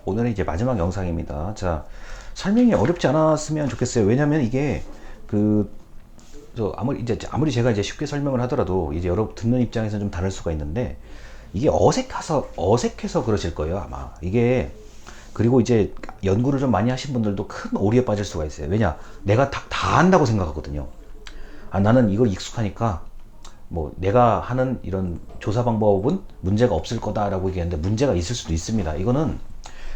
오늘은 이제 마지막 영상입니다. 자, 설명이 어렵지 않았으면 좋겠어요. 왜냐면 이게 그 아무리 제가 이제 쉽게 설명을 하더라도 이제 여러분 듣는 입장에서는 좀 다를 수가 있는데 이게 어색해서 그러실 거예요, 아마. 이게 그리고 이제 연구를 좀 많이 하신 분들도 큰 오류에 빠질 수가 있어요. 왜냐? 내가 다 안다고 생각하거든요. 아, 나는 이걸 익숙하니까 뭐 내가 하는 이런 조사 방법은 문제가 없을 거다라고 얘기하는데 문제가 있을 수도 있습니다. 이거는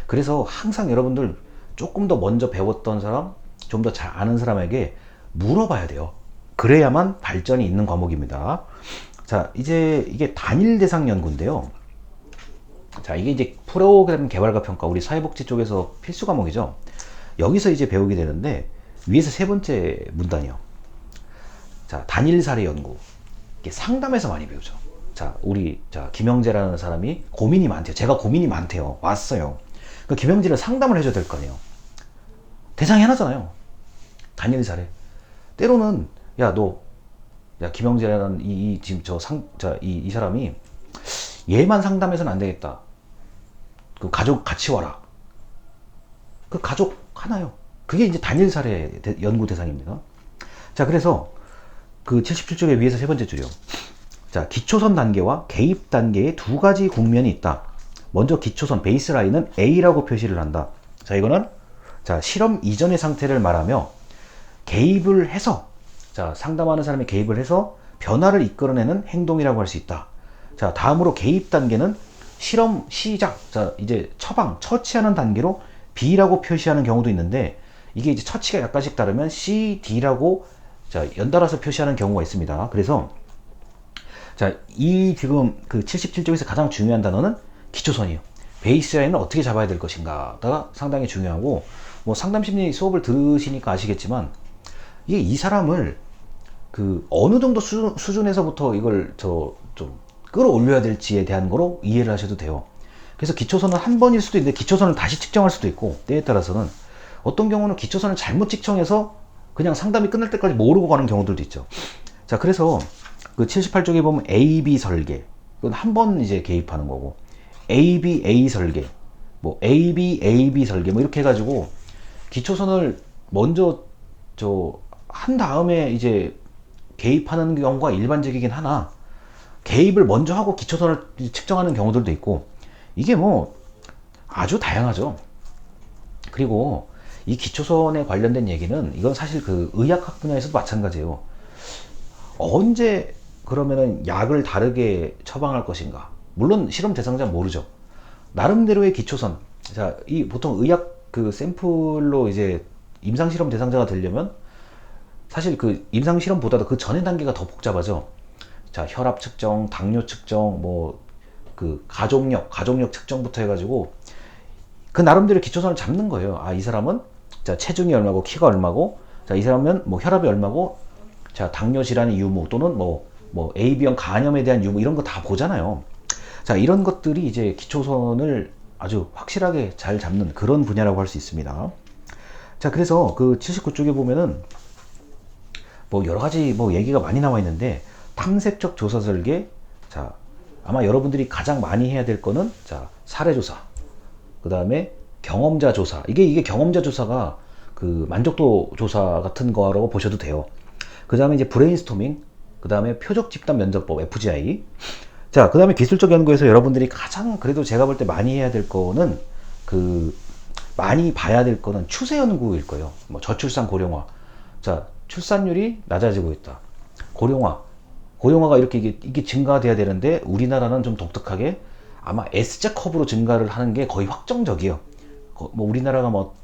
그래서 항상 여러분들 조금 더 먼저 배웠던 사람, 좀 더 잘 아는 사람에게 물어봐야 돼요. 그래야만 발전이 있는 과목입니다. 자, 이제 이게 단일 대상 연구인데요. 자, 이게 이제 프로그램 개발과 평가, 우리 사회복지 쪽에서 필수 과목이죠. 여기서 이제 배우게 되는데 위에서 세 번째 문단이요. 자, 단일 사례 연구. 이게 상담에서 많이 배우죠. 자, 김영재라는 사람이 고민이 많대요. 제가 고민이 많대요. 왔어요. 그 김영재를 상담을 해줘야 될 거 아니에요. 대상이 하나잖아요. 단일 사례. 때로는 김영재라는 지금 이 사람이 얘만 상담해서는 안 되겠다. 그 가족 같이 와라. 그 가족 하나요. 그게 이제 단일 사례 연구 대상입니다. 자, 그래서 그 77쪽의 위에서 세 번째 줄이요. 자, 기초선 단계와 개입 단계의 두 가지 국면이 있다. 먼저 기초선 베이스라인은 A라고 표시를 한다. 자, 이거는 실험 이전의 상태를 말하며 개입을 해서 상담하는 사람이 개입을 해서 변화를 이끌어내는 행동이라고 할 수 있다. 자, 다음으로 개입 단계는 실험 시작, 이제 처치하는 단계로 B라고 표시하는 경우도 있는데 이게 이제 처치가 약간씩 다르면 C, D라고 연달아서 표시하는 경우가 있습니다. 그래서 이 지금 그 77쪽에서 가장 중요한 단어는 기초선이에요. 베이스라인을 어떻게 잡아야 될 것인가가 상당히 중요하고, 뭐 상담심리 수업을 들으시니까 아시겠지만 이게 이 사람을 그 어느 정도 수준에서부터 이걸 좀 끌어올려야 될지에 대한 거로 이해를 하셔도 돼요. 그래서 기초선은 한 번일 수도 있는데 기초선을 다시 측정할 수도 있고, 때에 따라서는 어떤 경우는 기초선을 잘못 측정해서 그냥 상담이 끝날 때까지 모르고 가는 경우들도 있죠. 자, 그래서 그 78쪽에 보면 A-B 설계, 그건 한 번 이제 개입하는 거고, A-B-A 설계, 뭐 A-B-A-B 설계, 뭐 이렇게 해가지고 기초선을 먼저 한 다음에 이제 개입하는 경우가 일반적이긴 하나, 개입을 먼저 하고 기초선을 측정하는 경우들도 있고, 이게 뭐 아주 다양하죠. 그리고 이 기초선에 관련된 얘기는 이건 사실 그 의학학 분야에서도 마찬가지예요. 언제 그러면은 약을 다르게 처방할 것인가? 물론 실험 대상자는 모르죠. 나름대로의 기초선. 자, 이 보통 의학 그 샘플로 이제 임상 실험 대상자가 되려면 사실 그 임상 실험보다도 그 전의 단계가 더 복잡하죠. 자, 혈압 측정, 당뇨 측정, 뭐 그 가족력 측정부터 해가지고 그 나름대로 기초선을 잡는 거예요. 아, 이 사람은 체중이 얼마고 키가 얼마고, 이 사람은 뭐 혈압이 얼마고, 당뇨 질환의 유무 또는 뭐 AB형 간염에 대한 유무, 이런 거 다 보잖아요. 자, 이런 것들이 이제 기초선을 아주 확실하게 잘 잡는 그런 분야라고 할 수 있습니다. 자, 그래서 그 79쪽에 보면은 뭐 여러 가지 뭐 얘기가 많이 나와 있는데, 탐색적 조사 설계, 아마 여러분들이 가장 많이 해야 될 거는 사례 조사, 그 다음에 경험자 조사. 이게 경험자 조사가 그 만족도 조사 같은 거라고 보셔도 돼요. 그 다음에 이제 브레인스토밍, 그 다음에 표적 집단 면접법 FGI. 자, 그 다음에 기술적 연구에서 여러분들이 가장 그래도 제가 볼 때 많이 해야 될 거는 많이 봐야 될 거는 추세 연구일 거예요. 뭐 저출산 고령화. 출산율이 낮아지고 있다. 고령화가 이게 증가돼야 되는데 우리나라는 좀 독특하게 아마 S자 커브로 증가를 하는 게 거의 확정적이에요. 뭐 우리나라가 뭐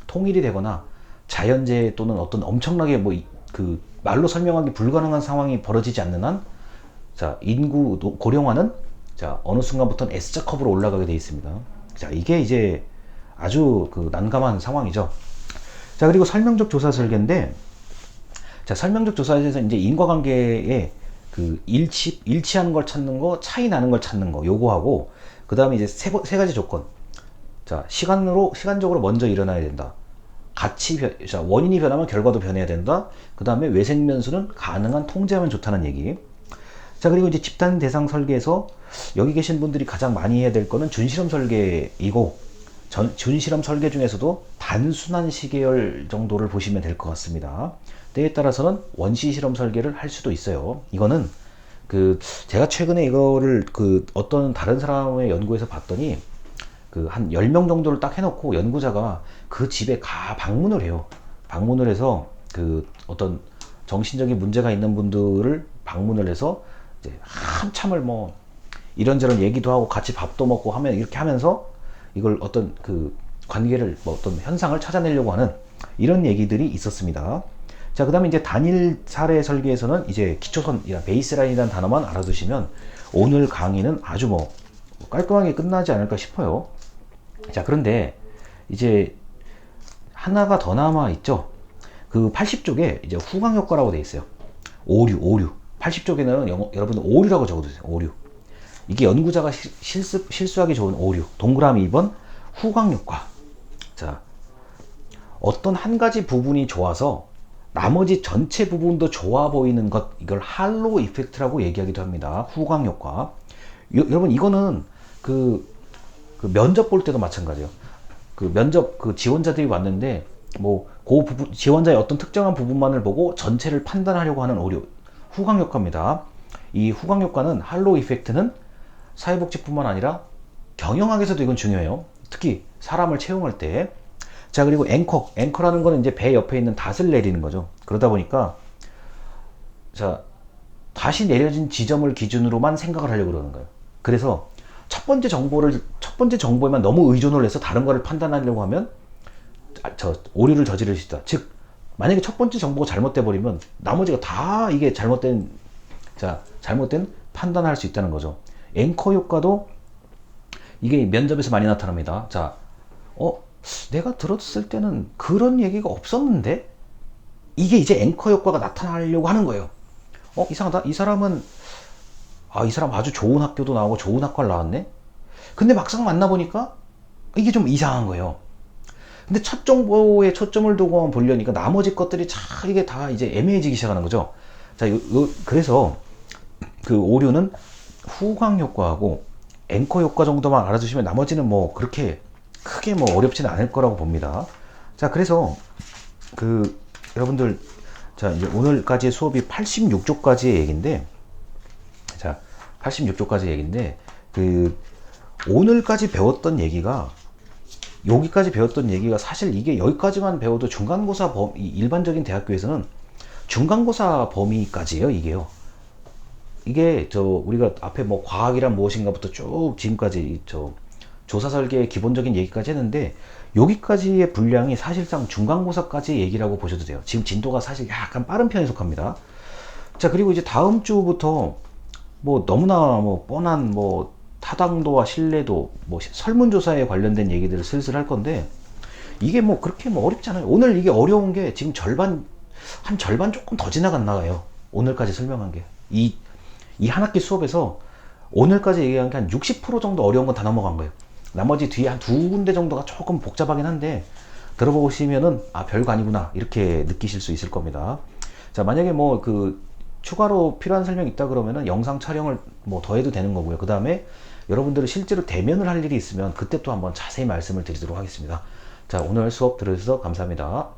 통일이 되거나 자연재해 또는 어떤 엄청나게 그 말로 설명하기 불가능한 상황이 벌어지지 않는 한 인구 고령화는 어느 순간부터는 S자 커브로 올라가게 되어 있습니다. 이게 이제 아주 그 난감한 상황이죠. 그리고 설명적 조사 설계인데, 설명적 조사에서 이제 인과관계에 그 일치하는 걸 찾는 거, 차이 나는 걸 찾는 거, 요거하고, 그 다음에 이제 세 가지 조건. 시간적으로 먼저 일어나야 된다. 원인이 변하면 결과도 변해야 된다. 그 다음에 외생면수는 가능한 통제하면 좋다는 얘기. 그리고 이제 집단 대상 설계에서 여기 계신 분들이 가장 많이 해야 될 거는 준실험 설계이고, 준실험 설계 중에서도 단순한 시계열 정도를 보시면 될 것 같습니다. 때에 따라서는 원시 실험 설계를 할 수도 있어요. 이거는 제가 최근에 이거를 어떤 다른 사람의 연구에서 봤더니 한 10명 정도를 딱 해놓고 연구자가 그 집에 방문을 해요. 방문을 해서 어떤 정신적인 문제가 있는 분들을 방문을 해서 이제 한참을 뭐 이런저런 얘기도 하고 같이 밥도 먹고 하면 이렇게 하면서 이걸 어떤 관계를 뭐 어떤 현상을 찾아내려고 하는 이런 얘기들이 있었습니다. 자, 그 다음에 이제 단일 사례 설계에서는 이제 기초선이나 베이스라인이라는 단어만 알아두시면 오늘 강의는 아주 뭐 깔끔하게 끝나지 않을까 싶어요. 자, 그런데 이제 하나가 더 남아 있죠. 80쪽에 이제 후광 효과라고 되어 있어요. 오류. 80쪽에는 여러분 오류라고 적어두세요. 오류. 이게 연구자가 실수하기 좋은 오류. 동그라미 2번 후광 효과. 자, 어떤 한 가지 부분이 좋아서 나머지 전체 부분도 좋아 보이는 것, 이걸 할로우 이펙트라고 얘기하기도 합니다. 후광 효과. 여러분 이거는 면접 볼 때도 마찬가지예요. 면접 지원자들이 왔는데 지원자의 어떤 특정한 부분만을 보고 전체를 판단하려고 하는 오류, 후광 효과입니다. 이 후광 효과는 할로우 이펙트는 사회복지뿐만 아니라 경영학에서도 이건 중요해요. 특히 사람을 채용할 때. 자, 그리고 앵커라는 거는 이제 배 옆에 있는 닷을 내리는 거죠. 그러다 보니까 자, 다시 내려진 지점을 기준으로만 생각을 하려고 그러는 거예요. 그래서 첫 번째 정보에만 너무 의존을 해서 다른 거를 판단하려고 하면 오류를 저지를 수 있다. 즉, 만약에 첫 번째 정보가 잘못돼 버리면 나머지가 다 이게 잘못된 판단할 수 있다는 거죠. 앵커 효과도 이게 면접에서 많이 나타납니다. 자, 내가 들었을 때는 그런 얘기가 없었는데, 이게 이제 앵커 효과가 나타나려고 하는 거예요. 이상하다. 이 사람 아주 좋은 학교도 나오고 좋은 학과를 나왔네. 근데 막상 만나보니까 이게 좀 이상한 거예요. 근데 첫 정보에 초점을 두고 보려니까 나머지 것들이 이게 다 이제 애매해지기 시작하는 거죠. 자, 그래서 오류는 후광 효과하고 앵커 효과 정도만 알아두시면 나머지는 뭐 그렇게 크게 뭐 어렵지는 않을 거라고 봅니다. 자, 그래서 여러분들, 자, 이제 오늘까지의 수업이 86쪽까지의 얘기인데, 자, 86쪽까지 얘기인데, 오늘까지 배웠던 얘기가, 여기까지 배웠던 얘기가 사실 이게 여기까지만 배워도 중간고사 일반적인 대학교에서는 중간고사 범위까지예요, 이게요. 이게 우리가 앞에 뭐 과학이란 무엇인가부터 쭉 지금까지 조사 설계의 기본적인 얘기까지 했는데, 여기까지의 분량이 사실상 중간고사까지 얘기라고 보셔도 돼요. 지금 진도가 사실 약간 빠른 편에 속합니다. 자, 그리고 이제 다음 주부터 뭐 너무나 뭐 뻔한 뭐 타당도와 신뢰도, 뭐 설문조사에 관련된 얘기들을 슬슬 할 건데, 이게 뭐 그렇게 뭐 어렵지 않아요. 오늘 이게 어려운 게 지금 한 절반 조금 더 지나갔나요. 오늘까지 설명한 게. 이 한 학기 수업에서 오늘까지 얘기한 게 한 60% 정도 어려운 건 다 넘어간 거예요. 나머지 뒤에 한 2군데 정도가 조금 복잡하긴 한데, 들어보시면은 별거 아니구나 이렇게 느끼실 수 있을 겁니다. 자, 만약에 뭐 추가로 필요한 설명이 있다 그러면은 영상 촬영을 뭐 더 해도 되는 거고요. 그 다음에 여러분들이 실제로 대면을 할 일이 있으면 그때 또 한번 자세히 말씀을 드리도록 하겠습니다. 자, 오늘 수업 들어주셔서 감사합니다.